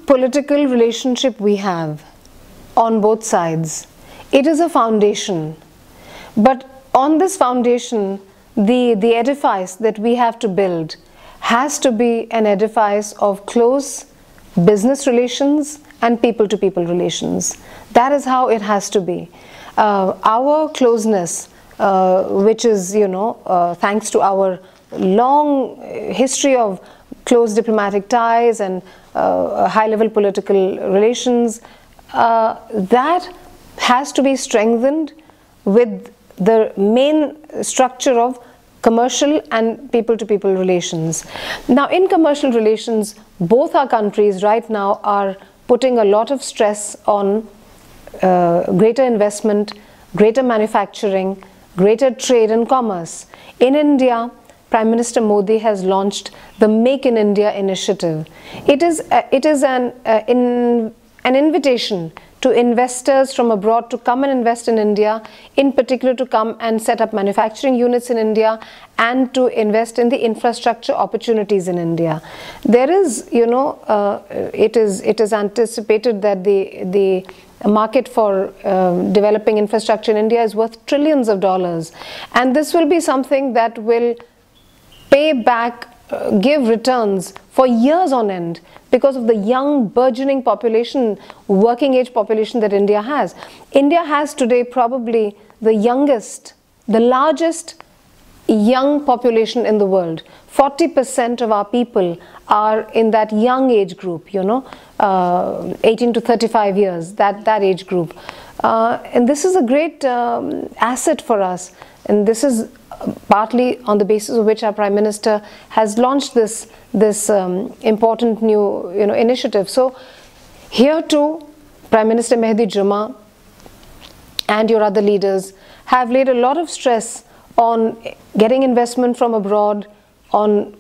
political relationship we have on both sides, it is a foundation. But on this foundation, the edifice that we have to build has to be an edifice of close business relations and people-to-people relations. That is how it has to be. Our closeness, which is, thanks to our long history of close diplomatic ties and high-level political relations, that has to be strengthened with the main structure of commercial and people-to-people relations. Now, in commercial relations, both our countries right now are putting a lot of stress on greater investment, greater manufacturing, greater trade and commerce. In India, Prime Minister Modi has launched the Make in India initiative. It is an invitation to investors from abroad to come and invest in India, in particular to come and set up manufacturing units in India and to invest in the infrastructure opportunities in India. There is, it is anticipated that the market for developing infrastructure in India is worth trillions of dollars, and this will be something that will pay back, give returns for years on end because of the young burgeoning population, working age population that India has. India has today probably the youngest, the largest young population in the world. 40% of our people are in that young age group, 18 to 35 years, that age group. And this is a great asset for us. And this is partly on the basis of which our Prime Minister has launched this important new initiative. So here too, Prime Minister Mehdi Juma and your other leaders have laid a lot of stress on getting investment from abroad, on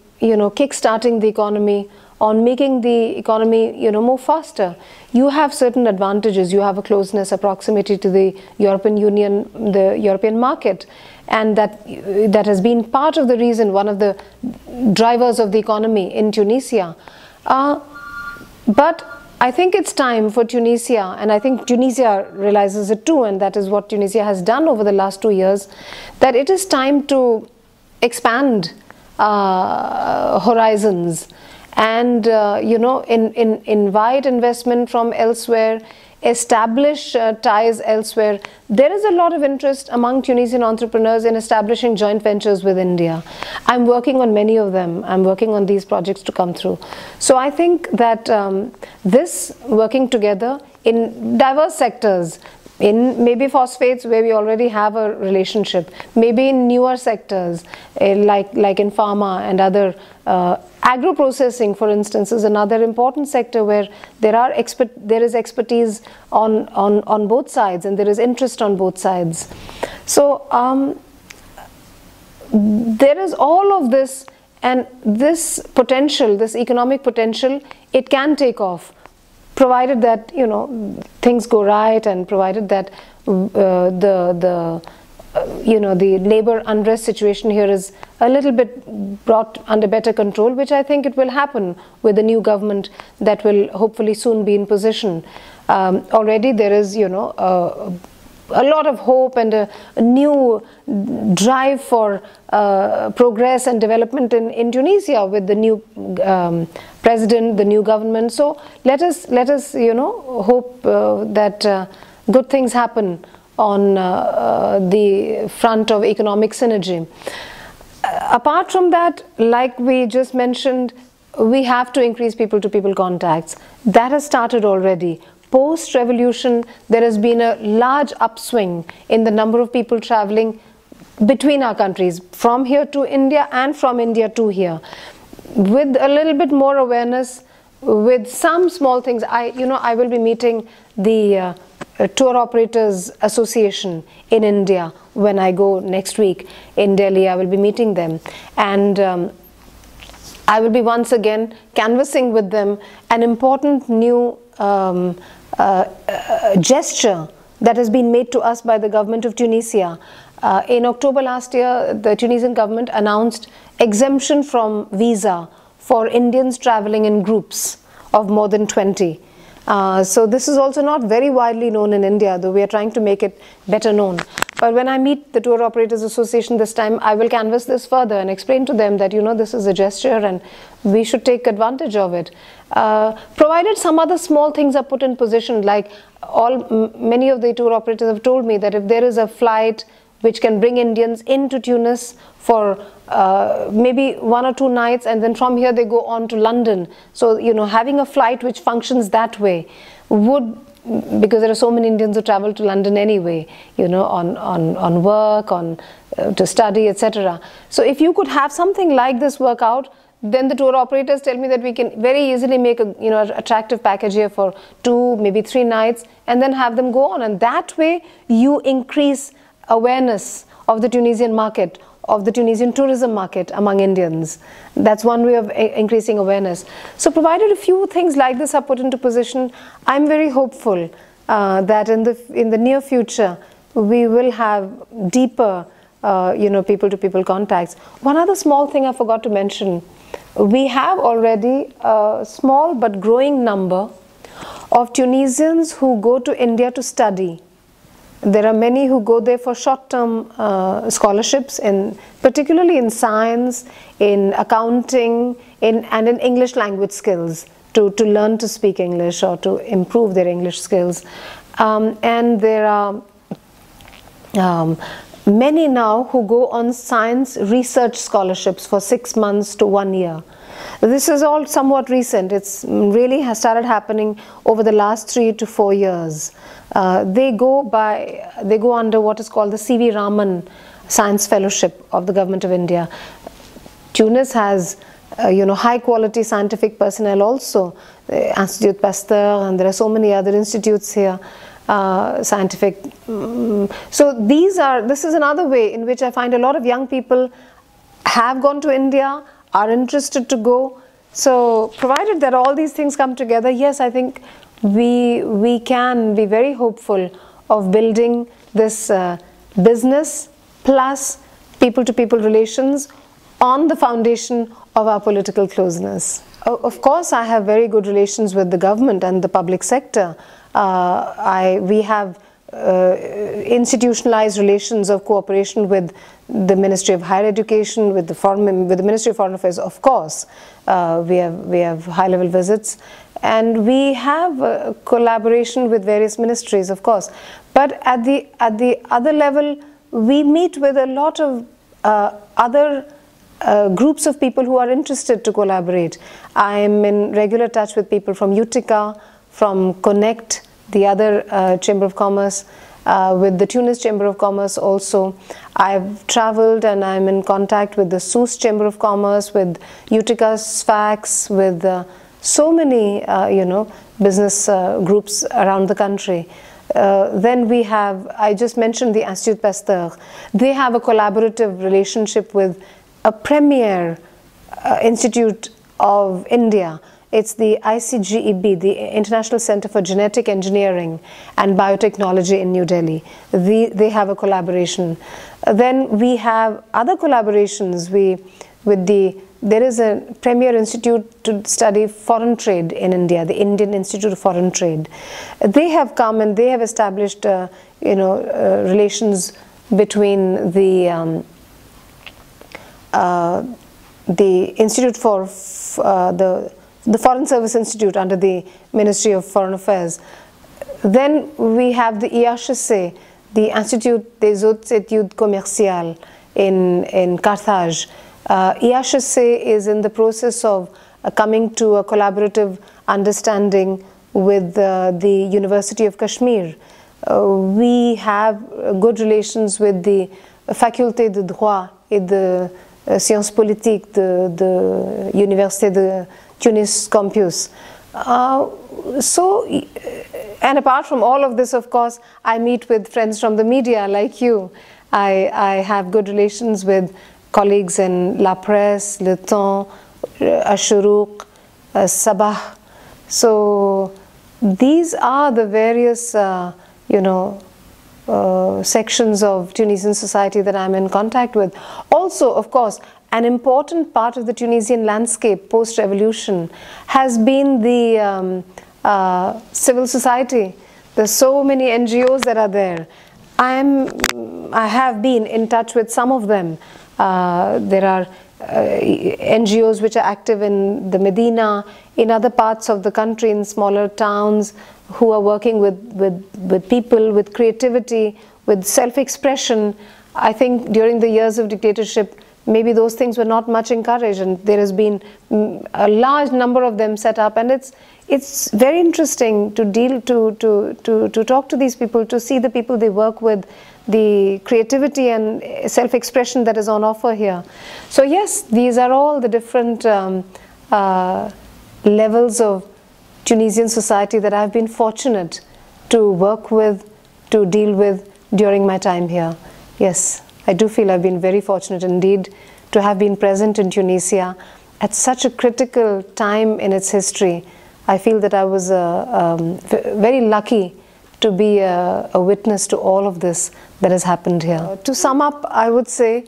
kick-starting the economy, on making the economy more faster. You have certain advantages. You have a closeness, a proximity to the European Union, the European market, and that has been part of the reason, one of the drivers of the economy in Tunisia. But I think it's time for Tunisia, and I think Tunisia realizes it too, and that is what Tunisia has done over the last 2 years, that it is time to expand horizons and invite investment from elsewhere, establish ties elsewhere. There is a lot of interest among Tunisian entrepreneurs in establishing joint ventures with India. I'm working on many of them. I'm working on these projects to come through. So I think that this working together in diverse sectors, in maybe phosphates where we already have a relationship, maybe in newer sectors like in pharma and other agro-processing, for instance, is another important sector where there is expertise on both sides and there is interest on both sides. So there is all of this, and this potential, this economic potential, it can take off, provided that things go right, and provided that the labor unrest situation here is a little bit brought under better control, which I think it will happen with the new government that will hopefully soon be in position. Already there is a lot of hope and a new drive for progress and development in Tunisia with the new president, the new government. So let us hope that good things happen on the front of economic synergy. Apart from that, like we just mentioned, we have to increase people-to-people contacts. That has started already. Post-revolution, there has been a large upswing in the number of people traveling between our countries, from here to India and from India to here. With a little bit more awareness, with some small things, I will be meeting the Tour Operators Association in India when I go next week in Delhi. I will be meeting them, and I will be once again canvassing with them an important new gesture that has been made to us by the government of Tunisia. In October last year, the Tunisian government announced exemption from visa for Indians traveling in groups of more than 20. So this is also not very widely known in India, though we are trying to make it better known. But when I meet the Tour Operators Association this time, I will canvass this further and explain to them that, you know, this is a gesture and we should take advantage of it. Provided some other small things are put in position, like many of the tour operators have told me that if there is a flight which can bring Indians into Tunis for maybe 1 or 2 nights, and then from here they go on to London. So, you know, having a flight which functions that way would, because there are so many Indians who travel to London anyway, you know, on work, to study, etc. So if you could have something like this work out, then the tour operators tell me that we can very easily make a, you know, attractive package here for 2, maybe 3 nights, and then have them go on. And that way you increase awareness of the Tunisian market, of the Tunisian tourism market among Indians. That's one way of increasing awareness. So provided a few things like this are put into position, I'm very hopeful that in the near future we will have deeper you know, people-to-people contacts. One other small thing I forgot to mention: we have already a small but growing number of Tunisians who go to India to study. There are many who go there for short-term scholarships, particularly in science, in accounting, and in English language skills, to learn to speak English or to improve their English skills. And there are many now who go on science research scholarships for 6 months to 1 year. This is all somewhat recent. It's really has started happening over the last 3 to 4 years. They go under what is called the C.V. Raman Science Fellowship of the Government of India. Tunis has you know, high quality scientific personnel also, the Institute Pasteur, and there are so many other institutes here, scientific. So this is another way in which I find a lot of young people have gone to India, are interested to go. So provided that all these things come together, yes, I think we can be very hopeful of building this business plus people-to-people relations on the foundation of our political closeness. Of course, I have very good relations with the government and the public sector. We have institutionalized relations of cooperation with the Ministry of Higher Education, with the Ministry of Foreign Affairs. Of course, we have high-level visits, and we have collaboration with various ministries, of course. But at the other level, we meet with a lot of other groups of people who are interested to collaborate. I am in regular touch with people from Utica, from Connect, the other Chamber of Commerce, with the Tunis Chamber of Commerce also. I've traveled and I'm in contact with the Sousse Chamber of Commerce, with Utica SFAX, with so many you know, business groups around the country. Then we have, I just mentioned the Institut Pasteur. They have a collaborative relationship with a premier institute of India. It's the ICGEB, the International Center for Genetic Engineering and Biotechnology in New Delhi. They have a collaboration. Then we have other collaborations. There is a premier institute to study foreign trade in India, the Indian Institute of Foreign Trade. They have come and they have established you know, relations between the Institute for the Foreign Service Institute under the Ministry of Foreign Affairs. Then we have the IHC, the Institut des Hautes Études Commerciales in Carthage. IHC is in the process of coming to a collaborative understanding with the University of Kashmir. We have good relations with the Faculté de Droit et de Sciences Politiques de Université de Tunis campus. And apart from all of this, of course, I meet with friends from the media like you. I have good relations with colleagues in La Presse, Le Temps, Ashuruq, Sabah. So these are the various you know, sections of Tunisian society that I'm in contact with. Also, of course, an important part of the Tunisian landscape post-revolution has been the civil society. There's so many NGOs that are there. I have been in touch with some of them. There are NGOs which are active in the Medina, in other parts of the country, in smaller towns, who are working with people, with creativity, with self-expression. I think during the years of dictatorship, maybe those things were not much encouraged, and there has been a large number of them set up, and it's very interesting to talk to these people, to see the people they work with, the creativity and self-expression that is on offer here. So yes, these are all the different levels of Tunisian society that I've been fortunate to work with, to deal with during my time here. Yes, I do feel I've been very fortunate indeed to have been present in Tunisia at such a critical time in its history. I feel that I was very lucky to be a witness to all of this that has happened here. To sum up, I would say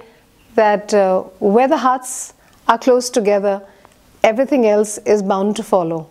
that where the hearts are close together, everything else is bound to follow.